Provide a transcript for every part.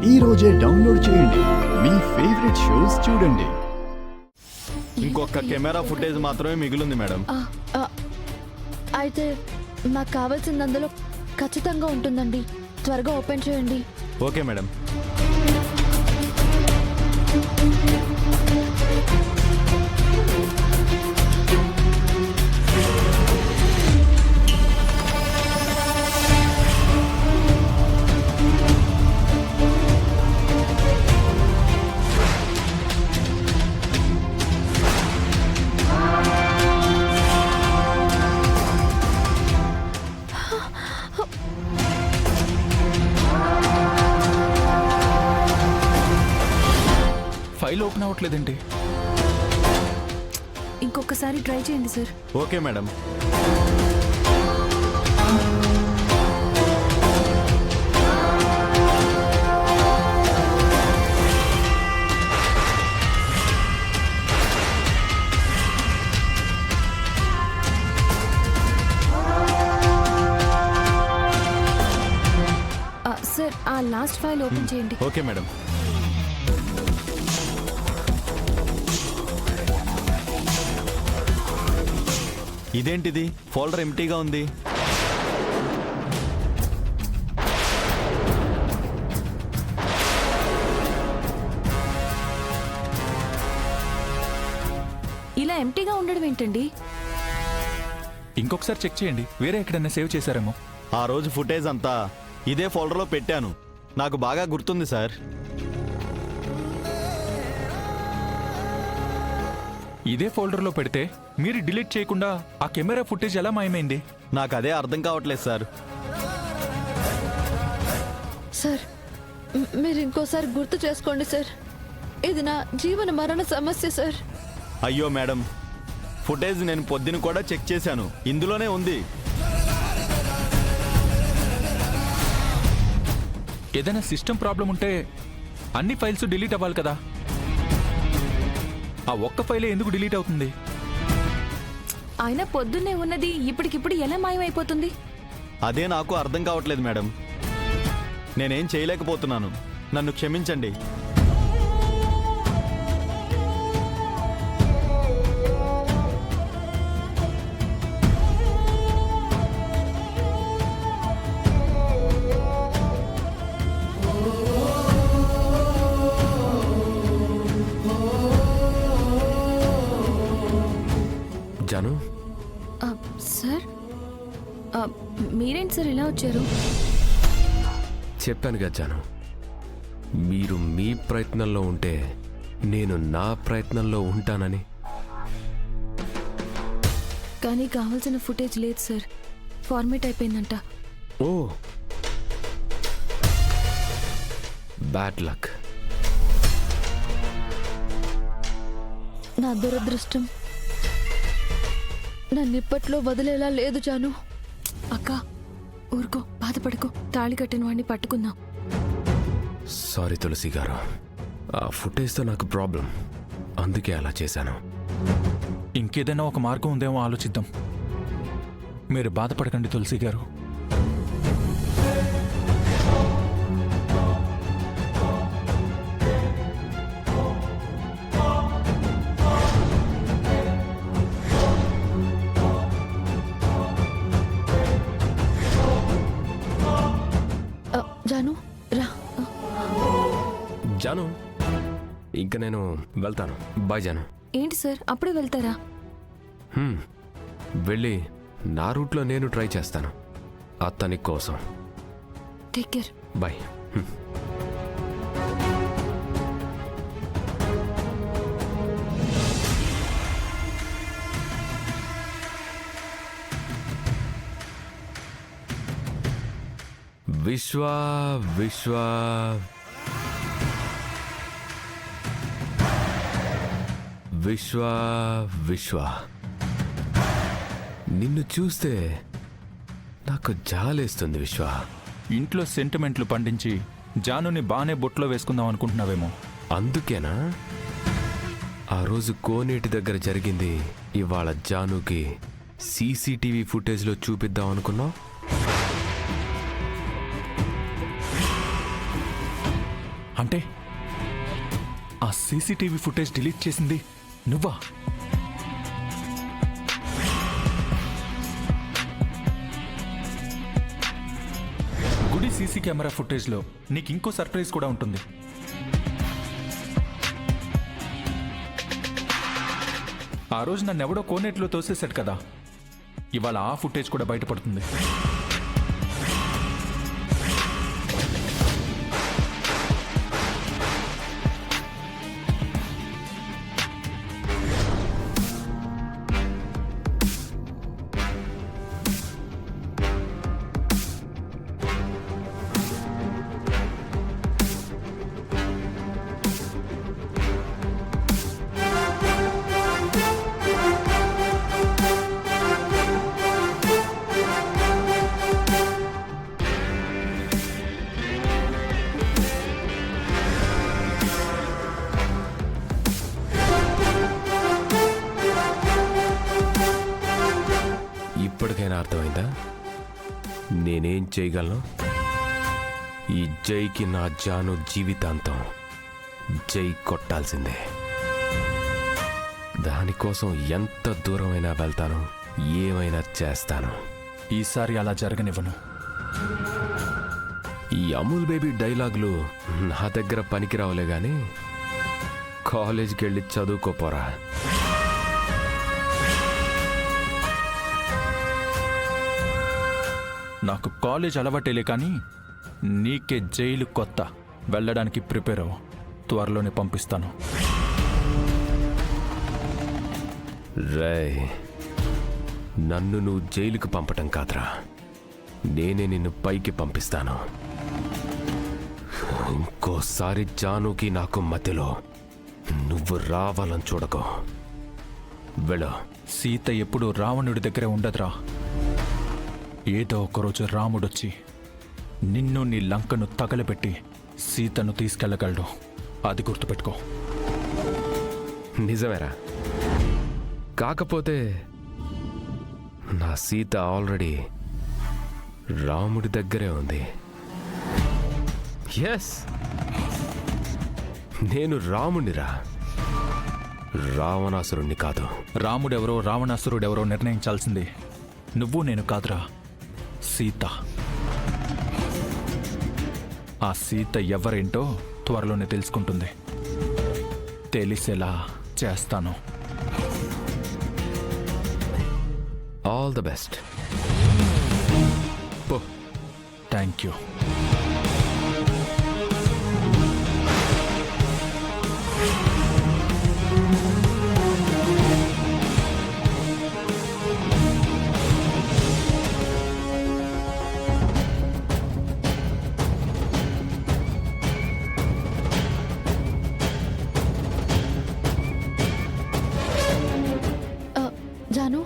ఈ రోజే డౌన్లోడ్ చేయండి. మీ ఫేవరెట్ షోస్ చూడండి. ఇంకొక కెమెరా ఫుటేజ్ మాత్రమే మిగిలింది మేడం. అయితే నాకు కావాల్సింది అందులో ఖచ్చితంగా ఉంటుందండి. త్వరగా ఓపెన్ చేయండి. Okay madam. ఫైల్ ఓపెన్ అవ్వట్లేదండి. ఇంకొకసారి ట్రై చేయండి సార్. Okay madam. సార్ ఆ లాస్ట్ ఫైల్ ఓపెన్ చేయండి. Okay madam. ఇదేంటిది, ఫోల్డర్ ఎంటీగా ఉంది. ఇలా ఎంటీగా ఉండడం ఏంటండి? ఇంకొకసారి చెక్ చేయండి, వేరే ఎక్కడైనా సేవ్ చేశారేమో. ఆ రోజు ఫుటేజ్ అంతా ఇదే ఫోల్డర్లో పెట్టాను. నాకు బాగా గుర్తుంది సార్. ఇదే ఫోల్డర్లో పెడితే మీరు డిలీట్ చేయకుండా ఆ కెమెరా ఫుటేజ్ ఎలా మాయమైంది? నాకు అదే అర్థం కావట్లేదు సార్. సార్ మీరు ఇంకోసారి గుర్తు చేసుకోండి సార్. ఇది నా జీవన మరణ సమస్య సార్. అయ్యో మేడం, ఫుటేజ్ నేను పొద్దున కూడా చెక్ చేశాను, ఇందులోనే ఉంది. ఏదైనా సిస్టమ్ ప్రాబ్లం ఉంటే అన్ని ఫైల్స్ డిలీట్ అవ్వాలి కదా. ఆ ఒక్క ఫైలే ఎందుకు డిలీట్ అవుతుంది? ఆయన పొద్దున్నే ఉన్నది ఇప్పటికిప్పుడు ఎలా మాయమైపోతుంది? అదే నాకు అర్థం కావట్లేదు మేడం. నేనేం చేయలేకపోతున్నాను, నన్ను క్షమించండి. జాను, సార్ మీరేంటి సార్ ఇలా వచ్చారు? చెప్పాను కదా జాను, మీరు మీ ప్రయత్నంలో ఉంటే నేను నా ప్రయత్నంలో ఉంటానని. కానీ కావాల్సిన ఫుటేజ్ లేదు సార్, ఫార్మేట్ అయిపోయిందంట. ఓ, బ్యాడ్ లక్. నా దురదృష్టం నన్ను ఇప్పట్లో వదిలేలా లేదు జాను. అక్క ఊరుకో, బాధపడుకో. తాళి కట్టిన వాడిని పట్టుకుందాం. సారీ తులసి గారు, ఆ ఫుటేజ్తో నాకు ప్రాబ్లం, అందుకే అలా చేశాను. ఇంకేదైనా ఒక మార్గం ఉందేమో ఆలోచిద్దాం. మీరు బాధపడకండి తులసి గారు. జాను రా. జాను, ఇంకా నేను వెళ్తాను. బాయ్ జాను. ఏంటి సార్ అప్పుడే వెళ్తారా? వెళ్ళి నా రూట్లో నేను ట్రై చేస్తాను అతని కోసం. Take care. బాయ్. విశ్వ విశ్వ విశ్వ విశ్వ, నిన్ను చూస్తే నాకు జాలేస్తుంది విశ్వ. ఇంట్లో సెంటిమెంట్లు పండించి జానుని బానే బొట్లో వేసుకుందాం అనుకుంటున్నావేమో. అందుకేనా ఆ రోజు కోనేటి దగ్గర జరిగింది ఇవాళ జానుకి సీసీటీవీ ఫుటేజ్లో చూపిద్దాం అనుకున్నావు? అంటే ఆ సీసీటీవీ ఫుటేజ్ డిలీట్ చేసింది నువ్వా? గుడి సీసీ కెమెరా ఫుటేజ్లో నీకు ఇంకో సర్ప్రైజ్ కూడా ఉంటుంది. ఆ రోజు నన్ను ఎవడో కోనేట్లో తోసేశాడు కదా, ఇవాళ ఆ ఫుటేజ్ కూడా బయటపడుతుంది. ఇప్పటికైనా అర్థమైందా నేనేం చేయగలను? ఈ జైకి నా జాను జీవితాంతం జై కొట్టాల్సిందే. దానికోసం ఎంత దూరమైనా వెళ్తాను, ఏమైనా చేస్తాను. ఈసారి అలా జరగనివ్వను. ఈ అమూల్ బేబీ డైలాగులు నా దగ్గర పనికిరావులే గాని కాలేజీకి వెళ్ళి చదువుకోపోరా. నాకు కాలేజ్ అలవాటేలే కానీ నీకే జైలు కొత్త. వెళ్ళడానికి ప్రిపేర్ అవ్వు, త్వరలోనే పంపిస్తాను. రేయ్, నన్ను నువ్వు జైలుకు పంపటం కాదురా, నేనే నిన్ను పైకి పంపిస్తాను. ఇంకోసారి జానుకి నాకు మధ్యలో నువ్వు రావాలని చూడకో. వెళ్ళు. సీత ఎప్పుడూ రావణుడి దగ్గరే ఉండదురా. ఏదో ఒకరోజు రాముడొచ్చి నిన్ను నీ లంకను తగలబెట్టి సీతను తీసుకెళ్ళగలడు. అది గుర్తుపెట్టుకో. నిజమేరా, కాకపోతే నా సీత ఆల్రెడీ రాముడి దగ్గరే ఉంది. ఎస్, నేను రాముడిరా, రావణాసురుణ్ణి కాదు. రాముడెవరో రావణాసురుడెవరో నిర్ణయించాల్సింది నువ్వు నేను కాదురా, సీత. ఆ సీత ఎవరేంటో త్వరలోనే తెలుసుకుంటుంది. తెలిసేలా చేస్తాను. All the best. Thank you. జాను,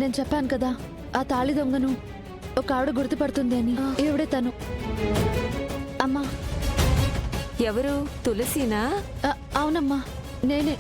నేను చెప్పాను కదా ఆ తాళి దొంగను ఒక ఆవిడ గుర్తుపడుతుంది అని. ఈవిడే తను. అమ్మా. ఎవరు? తులసినా? అవునమ్మా, నేనే.